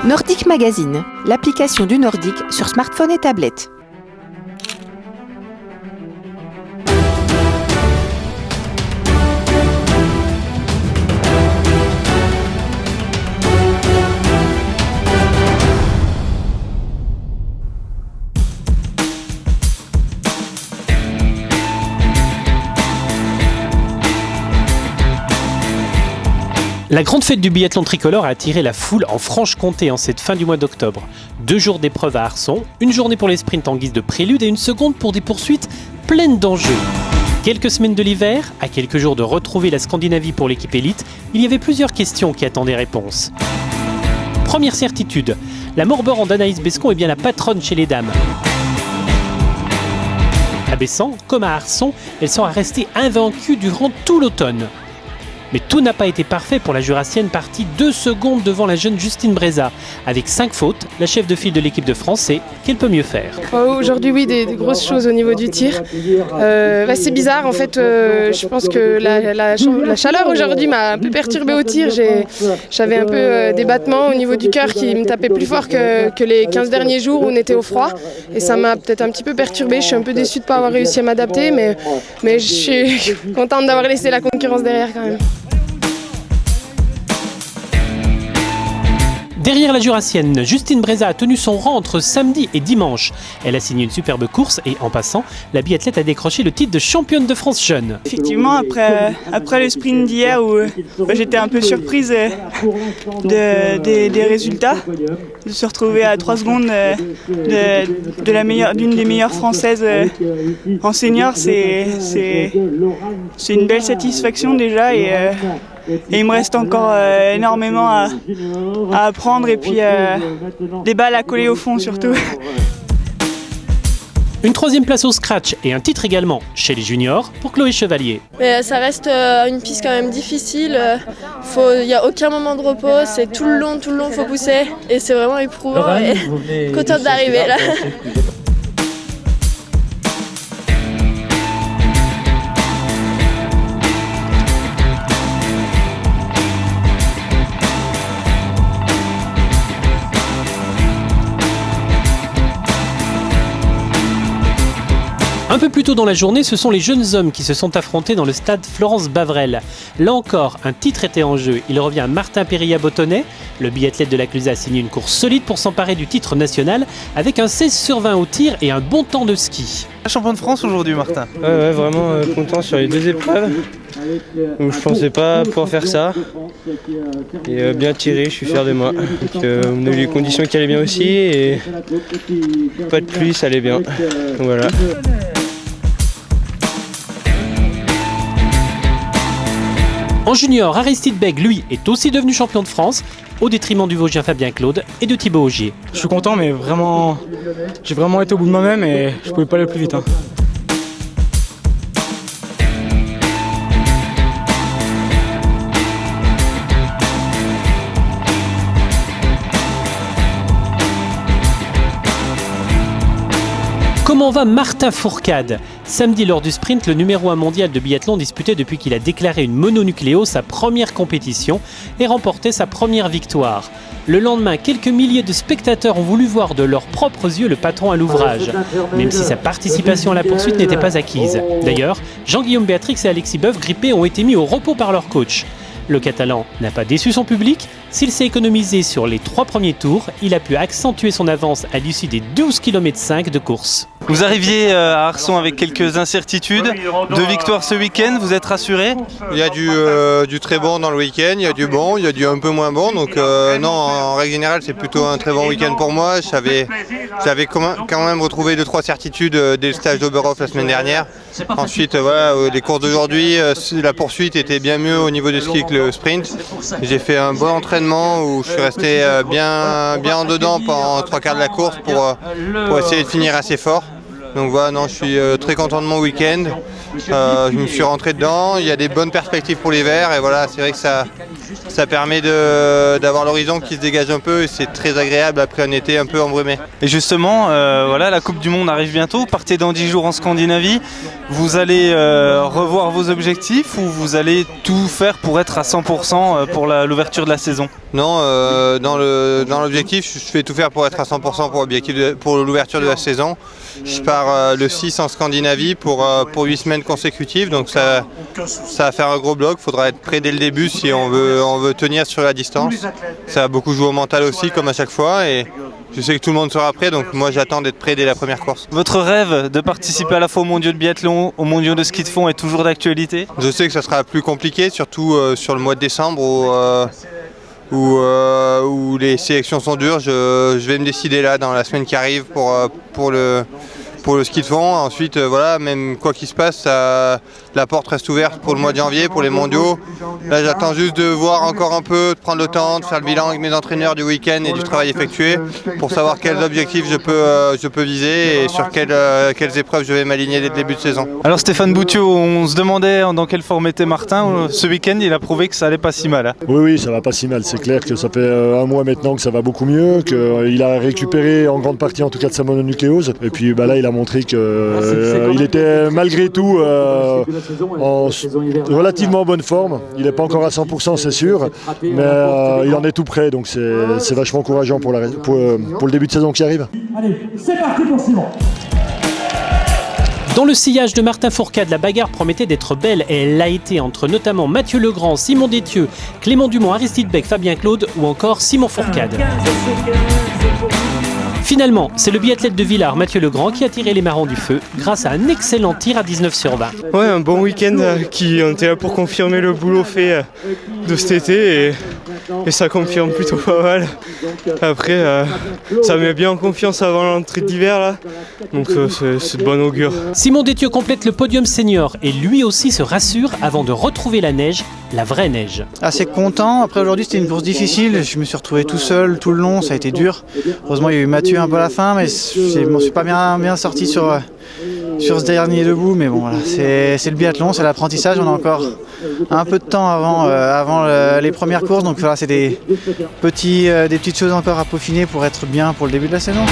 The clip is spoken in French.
Nordic Magazine, l'application du Nordic sur smartphone et tablette. La grande fête du biathlon tricolore a attiré la foule en Franche-Comté en cette fin du mois d'octobre. 2 jours d'épreuves à Arçon, une journée pour les sprints en guise de prélude et une seconde pour des poursuites pleines d'enjeux. Quelques semaines de l'hiver, à quelques jours de retrouver la Scandinavie pour l'équipe élite, il y avait plusieurs questions qui attendaient réponse. Première certitude, la Morborand d'Anaïs Bescon est bien la patronne chez les dames. À Bessan, comme à Arçon, elle sera restée invaincue durant tout l'automne. Mais tout n'a pas été parfait pour la Jurassienne partie 2 secondes devant la jeune Justine Breza. Avec 5 fautes, la chef de file de l'équipe de France sait qu'elle peut mieux faire. Aujourd'hui, oui, des grosses choses au niveau du tir. C'est bizarre, en fait, je pense que la chaleur aujourd'hui m'a un peu perturbée au tir. J'avais un peu des battements au niveau du cœur qui me tapaient plus fort que les 15 derniers jours où on était au froid. Et ça m'a peut-être un petit peu perturbée. Je suis un peu déçue de ne pas avoir réussi à m'adapter, mais je suis contente d'avoir laissé la concurrence derrière quand même. Derrière la Jurassienne, Justine Breza a tenu son rang entre samedi et dimanche. Elle a signé une superbe course et, en passant, la biathlète a décroché le titre de championne de France jeune. Effectivement, après le sprint d'hier où j'étais un peu surprise des résultats, de se retrouver à 3 secondes d'une des meilleures françaises en senior, c'est une belle satisfaction déjà. Et il me reste encore énormément à apprendre et puis des balles à coller au fond surtout. Une 3e place au scratch et un titre également chez les juniors pour Chloé Chevalier. Mais ça reste une piste quand même difficile. Il n'y a aucun moment de repos, c'est tout le long, faut pousser. Et c'est vraiment éprouvant et contente d'arriver là. Un peu plus tôt dans la journée, ce sont les jeunes hommes qui se sont affrontés dans le stade Florence Bavrel. Là encore, un titre était en jeu. Il revient à Martin Périlla-Bottonnet. Le biathlète de la Clusaz a signé une course solide pour s'emparer du titre national avec un 16/20 au tir et un bon temps de ski. Champion de France aujourd'hui, Martin. Ouais, vraiment content sur les 2 épreuves. Donc, je pensais pas pouvoir faire ça. Et bien tiré, je suis fier de moi. Donc, on a eu les conditions qui allaient bien aussi et pas de pluie, ça allait bien. Donc, voilà. En junior, Aristide Beg, lui, est aussi devenu champion de France, au détriment du Vosgien Fabien Claude et de Thibaut Augier. Je suis content, mais vraiment, j'ai vraiment été au bout de moi-même et je pouvais pas aller plus vite. Comment va Martin Fourcade ? Samedi lors du sprint, le numéro 1 mondial de biathlon disputé depuis qu'il a déclaré une mononucléo sa première compétition et remporté sa première victoire. Le lendemain, quelques milliers de spectateurs ont voulu voir de leurs propres yeux le patron à l'ouvrage, même si sa participation à la poursuite n'était pas acquise. D'ailleurs, Jean-Guillaume Béatrix et Alexis Boeuf, grippés, ont été mis au repos par leur coach. Le Catalan n'a pas déçu son public. S'il s'est économisé sur les 3 premiers tours, il a pu accentuer son avance à l'issue des 12,5 km de course. Vous arriviez à Arçon avec quelques incertitudes. 2 victoires ce week-end, vous êtes rassuré? Il y a du très bon dans le week-end, il y a du bon, il y a du un peu moins bon. Donc non, en règle générale, c'est plutôt un très bon week-end pour moi. J'avais quand même retrouvé 2-3 certitudes dès le stage d'Oberhof la semaine dernière. Ensuite, les courses d'aujourd'hui, la poursuite était bien mieux au niveau du ski que le sprint. J'ai fait un bon entraînement où je suis resté bien en dedans pendant 3/4 de la course pour essayer de finir assez fort. Donc voilà, non, je suis très content de mon week-end. Je me suis rentré dedans, il y a des bonnes perspectives pour l'hiver et voilà, c'est vrai que ça Ça permet d'avoir l'horizon qui se dégage un peu et c'est très agréable après un été un peu embrumé. Et justement, voilà, la Coupe du Monde arrive bientôt. Vous partez dans 10 jours en Scandinavie. Vous allez revoir vos objectifs ou vous allez tout faire pour être à 100% pour l'ouverture de la saison? Non, dans l'objectif, je fais tout faire pour être à 100% pour l'ouverture de la saison. Je pars le 6 en Scandinavie pour 8 semaines consécutives, donc ça va faire un gros bloc. Il faudra être prêt dès le début si on veut tenir sur la distance. Ça va beaucoup jouer au mental aussi, comme à chaque fois, et je sais que tout le monde sera prêt, donc moi j'attends d'être prêt dès la première course. Votre rêve de participer à la fois aux mondiaux de biathlon, aux mondiaux de ski de fond est toujours d'actualité? Je sais que ça sera plus compliqué, surtout sur le mois de décembre où les sélections sont dures. Je vais me décider là dans la semaine qui arrive pour le ski de fond. Ensuite, voilà, même quoi qu'il se passe, la porte reste ouverte pour le mois de janvier, pour les mondiaux. Là, j'attends juste de voir encore un peu, de prendre le temps, de faire le bilan avec mes entraîneurs du week-end et du travail effectué pour savoir quels objectifs je peux viser et sur quelles épreuves je vais m'aligner dès le début de saison. Alors Stéphane Boutiot, on se demandait dans quelle forme était Martin. Ce week-end, il a prouvé que ça allait pas si mal. Hein. Oui, ça va pas si mal. C'est clair que ça fait un mois maintenant que ça va beaucoup mieux, qu'il a récupéré en grande partie en tout cas de sa mononucléose. Et puis là, il a montré qu'il était malgré tout en relativement bonne forme. Il n'est pas encore à 100%, c'est sûr, mais il en est tout près, donc c'est vachement encourageant pour le début de saison qui arrive. Allez, c'est parti pour Simon. Dans le sillage de Martin Fourcade, la bagarre promettait d'être belle et elle l'a été entre notamment Mathieu Legrand, Simon Détieux, Clément Dumont, Aristide Beck, Fabien Claude ou encore Simon Fourcade. Finalement, c'est le biathlète de Villars, Mathieu Legrand, qui a tiré les marrons du feu grâce à un excellent tir à 19/20. Ouais, un bon week-end on était là pour confirmer le boulot fait de cet été et ça confirme plutôt pas mal. Après, ça met bien en confiance avant l'entrée d'hiver là, donc c'est de bon augure. Simon Détieux complète le podium senior et lui aussi se rassure avant de retrouver la neige, la vraie neige. Assez content, après aujourd'hui c'était une course difficile, je me suis retrouvé tout seul tout le long, ça a été dur. Heureusement il y a eu Mathieu un peu à la fin, mais je m'en suis pas bien sorti sur ce dernier debout, mais bon voilà, c'est le biathlon, c'est l'apprentissage, on a encore un peu de temps avant les premières courses, donc voilà, c'est des petites choses encore à peaufiner pour être bien pour le début de la saison.